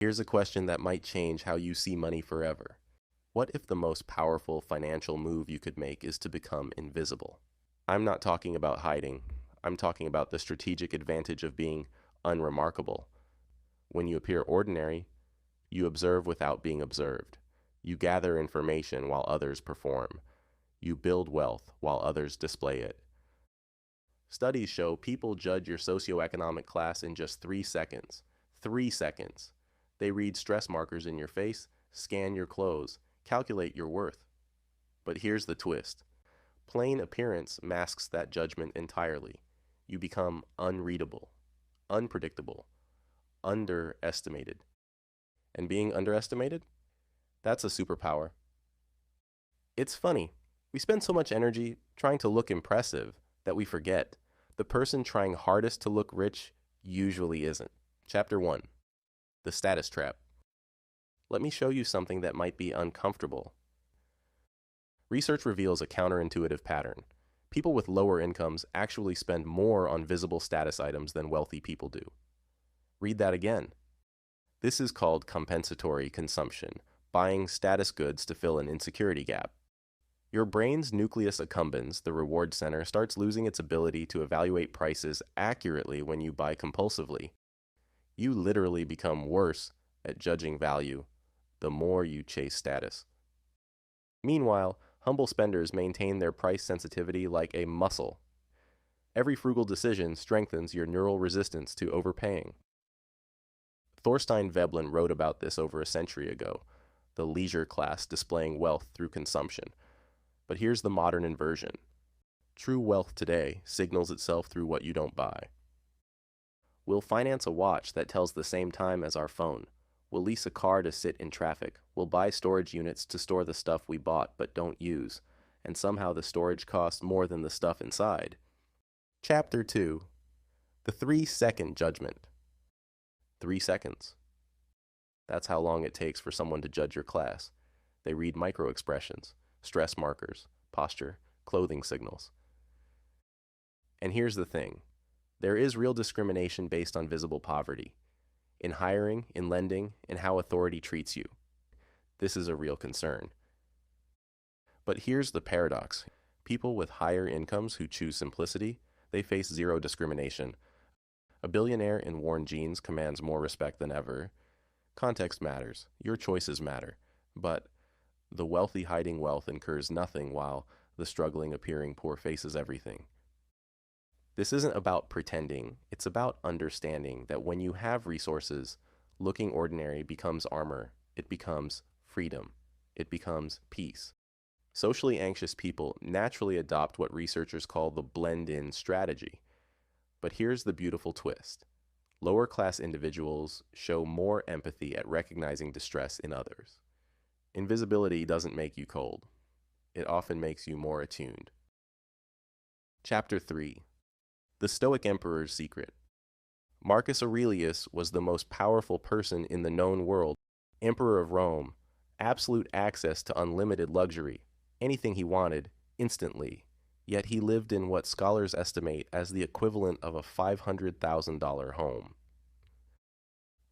Here's a question that might change how you see money forever. What if the most powerful financial move you could make is to become invisible? I'm not talking about hiding. I'm talking about the strategic advantage of being unremarkable. When you appear ordinary, you observe without being observed. You gather information while others perform. You build wealth while others display it. Studies show people judge your socioeconomic class in just 3 seconds. 3 seconds. They read stress markers in your face, scan your clothes, calculate your worth. But here's the twist. Plain appearance masks that judgment entirely. You become unreadable, unpredictable, underestimated. And being underestimated? That's a superpower. It's funny. We spend so much energy trying to look impressive that we forget the person trying hardest to look rich usually isn't. Chapter 1. The Status Trap. Let me show you something that might be uncomfortable. Research reveals a counterintuitive pattern. People with lower incomes actually spend more on visible status items than wealthy people do. Read that again. This is called compensatory consumption, buying status goods to fill an insecurity gap. Your brain's nucleus accumbens, the reward center, starts losing its ability to evaluate prices accurately when you buy compulsively. You literally become worse at judging value the more you chase status. Meanwhile, humble spenders maintain their price sensitivity like a muscle. Every frugal decision strengthens your neural resistance to overpaying. Thorstein Veblen wrote about this over a century ago, the leisure class displaying wealth through consumption. But here's the modern inversion. True wealth today signals itself through what you don't buy. We'll finance a watch that tells the same time as our phone. We'll lease a car to sit in traffic. We'll buy storage units to store the stuff we bought but don't use. And somehow the storage costs more than the stuff inside. Chapter 2. The 3-second judgment. 3 seconds. That's how long it takes for someone to judge your class. They read micro-expressions, stress markers, posture, clothing signals. And here's the thing. There is real discrimination based on visible poverty. In hiring, in lending, in how authority treats you. This is a real concern. But here's the paradox. People with higher incomes who choose simplicity, they face zero discrimination. A billionaire in worn jeans commands more respect than ever. Context matters. Your choices matter. But the wealthy hiding wealth incurs nothing while the struggling appearing poor faces everything. This isn't about pretending. It's about understanding that when you have resources, looking ordinary becomes armor. It becomes freedom. It becomes peace. Socially anxious people naturally adopt what researchers call the blend-in strategy. But here's the beautiful twist. Lower-class individuals show more empathy at recognizing distress in others. Invisibility doesn't make you cold. It often makes you more attuned. Chapter 3. The Stoic Emperor's Secret. Marcus Aurelius was the most powerful person in the known world, Emperor of Rome, absolute access to unlimited luxury, anything he wanted, instantly. Yet he lived in what scholars estimate as the equivalent of a $500,000 home.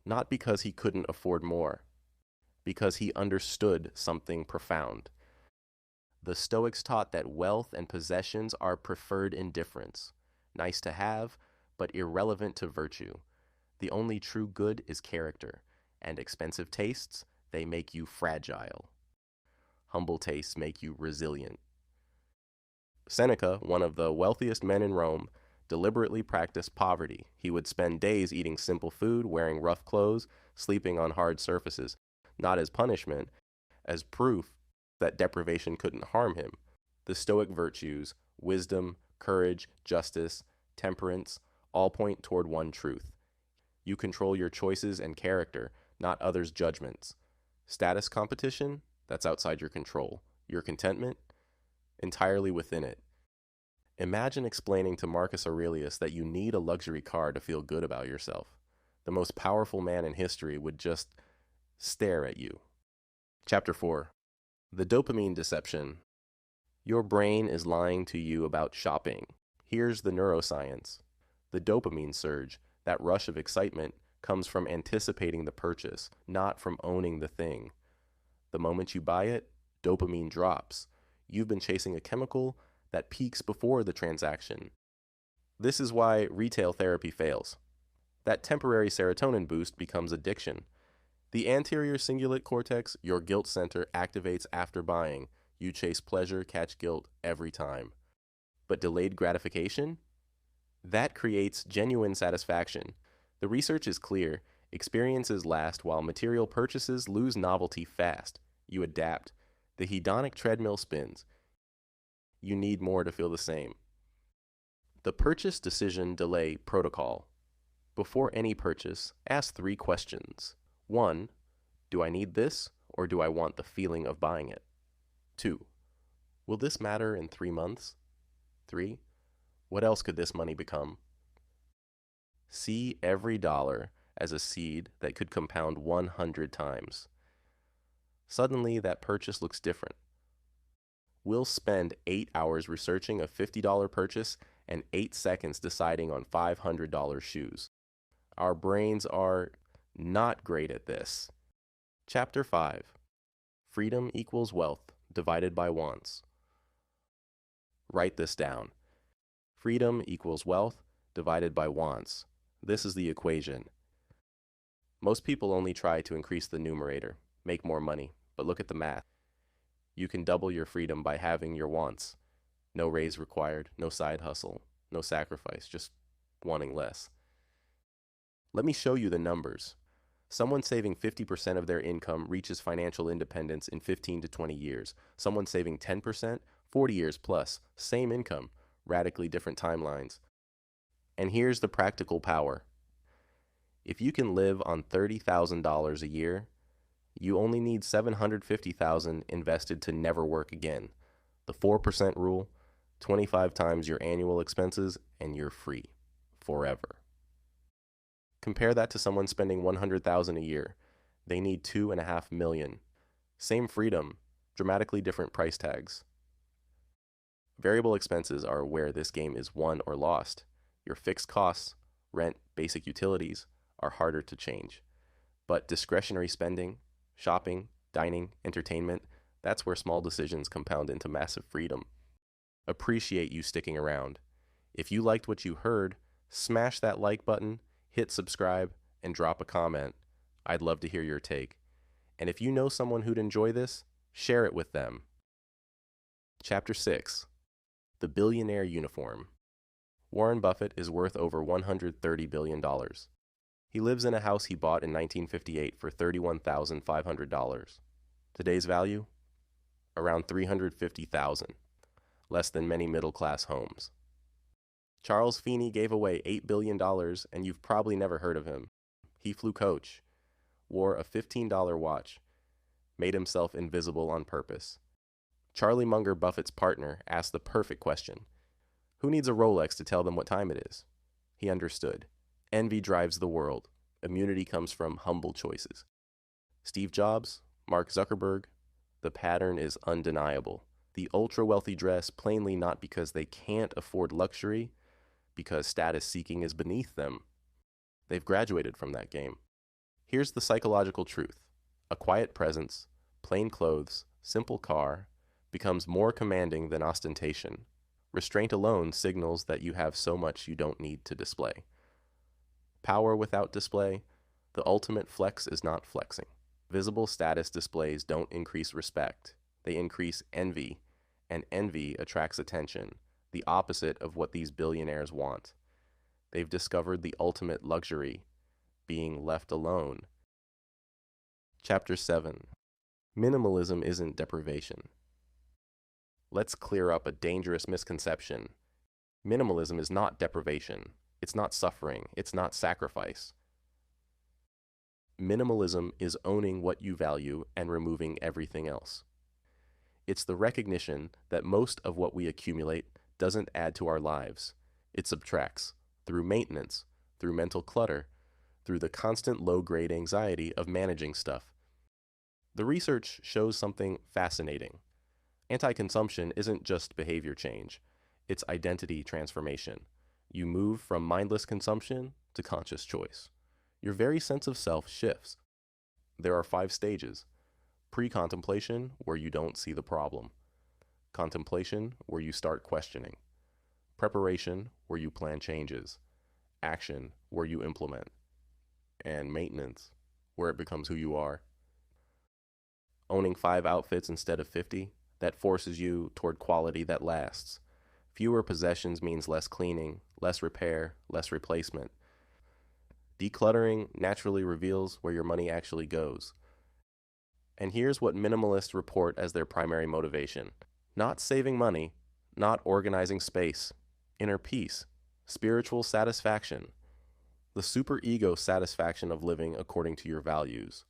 Not because he couldn't afford more, because he understood something profound. The Stoics taught that wealth and possessions are preferred indifference, nice to have, but irrelevant to virtue. The only true good is character, and expensive tastes, they make you fragile. Humble tastes make you resilient. Seneca, one of the wealthiest men in Rome, deliberately practiced poverty. He would spend days eating simple food, wearing rough clothes, sleeping on hard surfaces, not as punishment, as proof that deprivation couldn't harm him. The Stoic virtues, wisdom, courage, justice, temperance, all point toward one truth. You control your choices and character, not others' judgments. Status competition, that's outside your control. Your contentment, entirely within it. Imagine explaining to Marcus Aurelius that you need a luxury car to feel good about yourself. The most powerful man in history would just stare at you. Chapter 4. The Dopamine Deception. Your brain is lying to you about shopping. Here's the neuroscience. The dopamine surge, that rush of excitement, comes from anticipating the purchase, not from owning the thing. The moment you buy it, dopamine drops. You've been chasing a chemical that peaks before the transaction. This is why retail therapy fails. That temporary serotonin boost becomes addiction. The anterior cingulate cortex, your guilt center, activates after buying. You chase pleasure, catch guilt every time. But delayed gratification? That creates genuine satisfaction. The research is clear. Experiences last while material purchases lose novelty fast. You adapt. The hedonic treadmill spins. You need more to feel the same. The purchase decision delay protocol. Before any purchase, ask 3 questions. 1. Do I need this, or do I want the feeling of buying it? 2. Will this matter in 3 months? 3. What else could this money become? See every dollar as a seed that could compound 100 times. Suddenly, that purchase looks different. We'll spend 8 hours researching a $50 purchase and 8 seconds deciding on $500 shoes. Our brains are not great at this. Chapter 5. Freedom equals wealth divided by wants. Write this down. Freedom equals wealth divided by wants. This is the equation. Most people only try to increase the numerator, make more money, but look at the math. You can double your freedom by halving your wants. No raise required, no side hustle, no sacrifice, just wanting less. Let me show you the numbers. Someone saving 50% of their income reaches financial independence in 15 to 20 years. Someone saving 10%, 40 years plus, same income, radically different timelines. And here's the practical power. If you can live on $30,000 a year, you only need $750,000 invested to never work again. The 4% rule, 25 times your annual expenses, and you're free forever. Compare that to someone spending $100,000 a year. They need $2.5 million. Same freedom, dramatically different price tags. Variable expenses are where this game is won or lost. Your fixed costs, rent, basic utilities, are harder to change. But discretionary spending, shopping, dining, entertainment, that's where small decisions compound into massive freedom. Appreciate you sticking around. If you liked what you heard, smash that like button, hit subscribe, and drop a comment. I'd love to hear your take. And if you know someone who'd enjoy this, share it with them. Chapter 6. The Billionaire Uniform. Warren Buffett is worth over $130 billion. He lives in a house he bought in 1958 for $31,500. Today's value? Around $350,000, less than many middle-class homes. Charles Feeney gave away $8 billion, and you've probably never heard of him. He flew coach, wore a $15 watch, made himself invisible on purpose. Charlie Munger, Buffett's partner, asked the perfect question. Who needs a Rolex to tell them what time it is? He understood. Envy drives the world. Immunity comes from humble choices. Steve Jobs, Mark Zuckerberg, the pattern is undeniable. The ultra-wealthy dress plainly not because they can't afford luxury, because status seeking is beneath them. They've graduated from that game. Here's the psychological truth. A quiet presence, plain clothes, simple car, becomes more commanding than ostentation. Restraint alone signals that you have so much you don't need to display. Power without display, the ultimate flex is not flexing. Visible status displays don't increase respect. They increase envy, and envy attracts attention, the opposite of what these billionaires want. They've discovered the ultimate luxury, being left alone. Chapter 7. Minimalism isn't deprivation. Let's clear up a dangerous misconception. Minimalism is not deprivation. It's not suffering. It's not sacrifice. Minimalism is owning what you value and removing everything else. It's the recognition that most of what we accumulate doesn't add to our lives. It subtracts through maintenance, through mental clutter, through the constant low-grade anxiety of managing stuff. The research shows something fascinating. Anti-consumption isn't just behavior change. It's identity transformation. You move from mindless consumption to conscious choice. Your very sense of self shifts. There are 5 stages: pre-contemplation, where you don't see the problem; contemplation, where you start questioning; preparation, where you plan changes; action, where you implement; and maintenance, where it becomes who you are. Owning 5 outfits instead of 50, that forces you toward quality that lasts. Fewer possessions means less cleaning, less repair, less replacement. Decluttering naturally reveals where your money actually goes. And here's what minimalists report as their primary motivation: not saving money, not organizing space, inner peace, spiritual satisfaction, the superego satisfaction of living according to your values.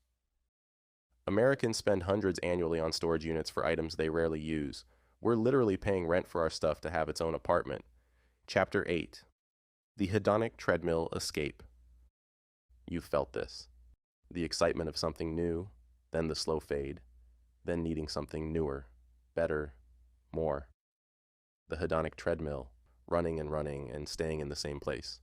Americans spend hundreds annually on storage units for items they rarely use. We're literally paying rent for our stuff to have its own apartment. Chapter 8: The Hedonic Treadmill Escape. You've felt this. The excitement of something new, then the slow fade, then needing something newer, better, more. The hedonic treadmill, running and staying in the same place.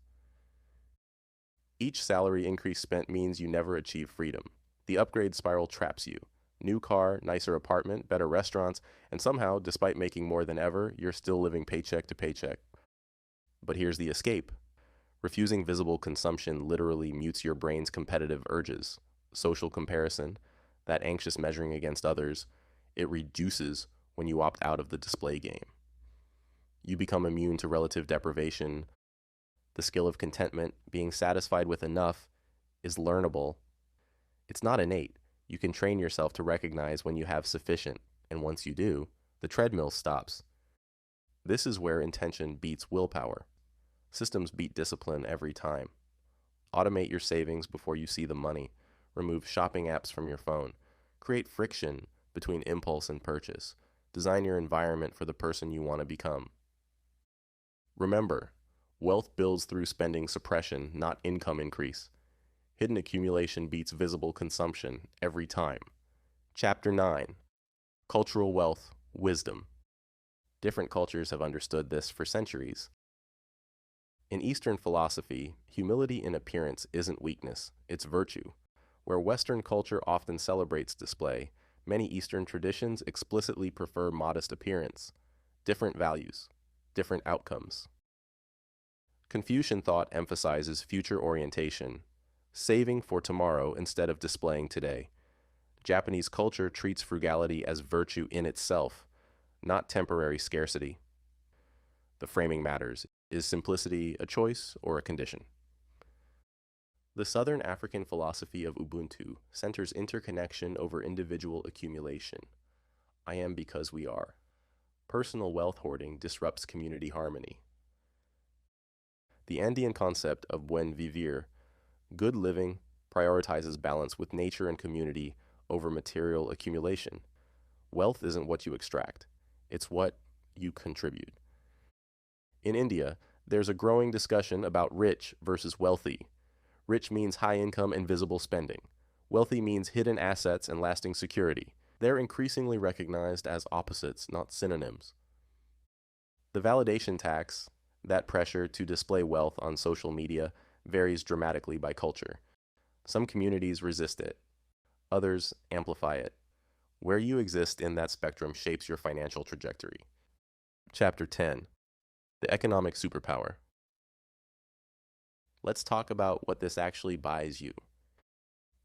Each salary increase spent means you never achieve freedom. The upgrade spiral traps you. New car, nicer apartment, better restaurants, and somehow, despite making more than ever, you're still living paycheck to paycheck. But here's the escape. Refusing visible consumption literally mutes your brain's competitive urges. Social comparison, that anxious measuring against others, it reduces when you opt out of the display game. You become immune to relative deprivation. The skill of contentment, being satisfied with enough, is learnable. It's not innate. You can train yourself to recognize when you have sufficient, and once you do, the treadmill stops. This is where intention beats willpower. Systems beat discipline every time. Automate your savings before you see the money. Remove shopping apps from your phone. Create friction between impulse and purchase. Design your environment for the person you want to become. Remember, wealth builds through spending suppression, not income increase. Hidden accumulation beats visible consumption every time. Chapter 9: Cultural Wealth, Wisdom. Different cultures have understood this for centuries. In Eastern philosophy, humility in appearance isn't weakness, it's virtue. Where Western culture often celebrates display, many Eastern traditions explicitly prefer modest appearance. Different values, different outcomes. Confucian thought emphasizes future orientation, saving for tomorrow instead of displaying today. Japanese culture treats frugality as virtue in itself, not temporary scarcity. The framing matters. Is simplicity a choice or a condition? The Southern African philosophy of Ubuntu centers interconnection over individual accumulation. I am because we are. Personal wealth hoarding disrupts community harmony. The Andean concept of buen vivir, good living, prioritizes balance with nature and community over material accumulation. Wealth isn't what you extract, it's what you contribute. In India, there's a growing discussion about rich versus wealthy. Rich means high income and visible spending. Wealthy means hidden assets and lasting security. They're increasingly recognized as opposites, not synonyms. The validation tax, that pressure to display wealth on social media, varies dramatically by culture. Some communities resist it. Others amplify it. Where you exist in that spectrum shapes your financial trajectory. Chapter 10: The Economic Superpower. Let's talk about what this actually buys you.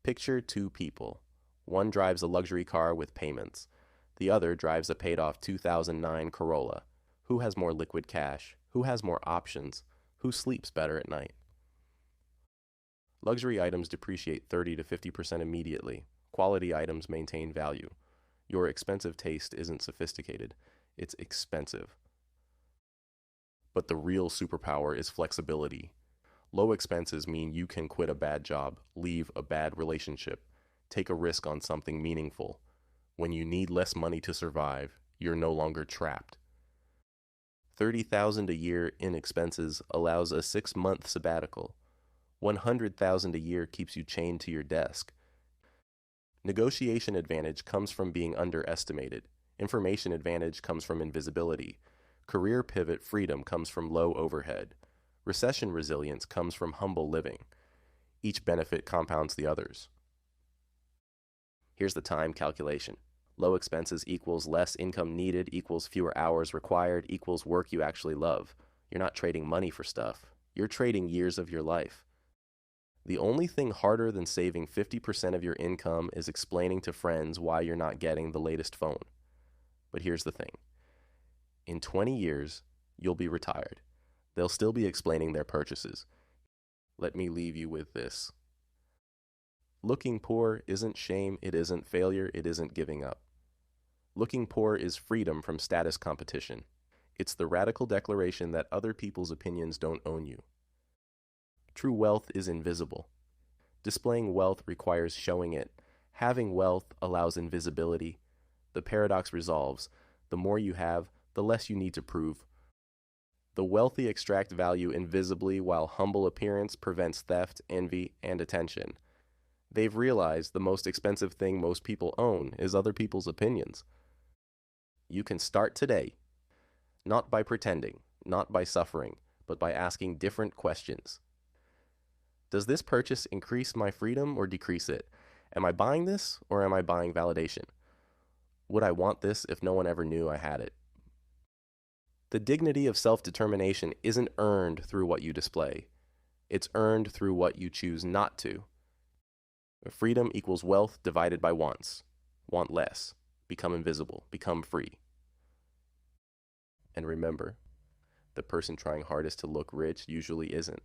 Picture 2 people. One drives a luxury car with payments. The other drives a paid-off 2009 Corolla. Who has more liquid cash? Who has more options? Who sleeps better at night? Luxury items depreciate 30 to 50% immediately. Quality items maintain value. Your expensive taste isn't sophisticated. It's expensive. But the real superpower is flexibility. Low expenses mean you can quit a bad job, leave a bad relationship, take a risk on something meaningful. When you need less money to survive, you're no longer trapped. $30,000 a year in expenses allows a 6-month sabbatical. $100,000 a year keeps you chained to your desk. Negotiation advantage comes from being underestimated. Information advantage comes from invisibility. Career pivot freedom comes from low overhead. Recession resilience comes from humble living. Each benefit compounds the others. Here's the time calculation. Low expenses equals less income needed equals fewer hours required equals work you actually love. You're not trading money for stuff. You're trading years of your life. The only thing harder than saving 50% of your income is explaining to friends why you're not getting the latest phone. But here's the thing. In 20 years, you'll be retired. They'll still be explaining their purchases. Let me leave you with this. Looking poor isn't shame, it isn't failure, it isn't giving up. Looking poor is freedom from status competition. It's the radical declaration that other people's opinions don't own you. True wealth is invisible. Displaying wealth requires showing it. Having wealth allows invisibility. The paradox resolves. The more you have, the less you need to prove. The wealthy extract value invisibly while humble appearance prevents theft, envy, and attention. They've realized the most expensive thing most people own is other people's opinions. You can start today, not by pretending, not by suffering, but by asking different questions. Does this purchase increase my freedom or decrease it? Am I buying this or am I buying validation? Would I want this if no one ever knew I had it? The dignity of self-determination isn't earned through what you display. It's earned through what you choose not to. Freedom equals wealth divided by wants. Want less. Become invisible. Become free. And remember, the person trying hardest to look rich usually isn't.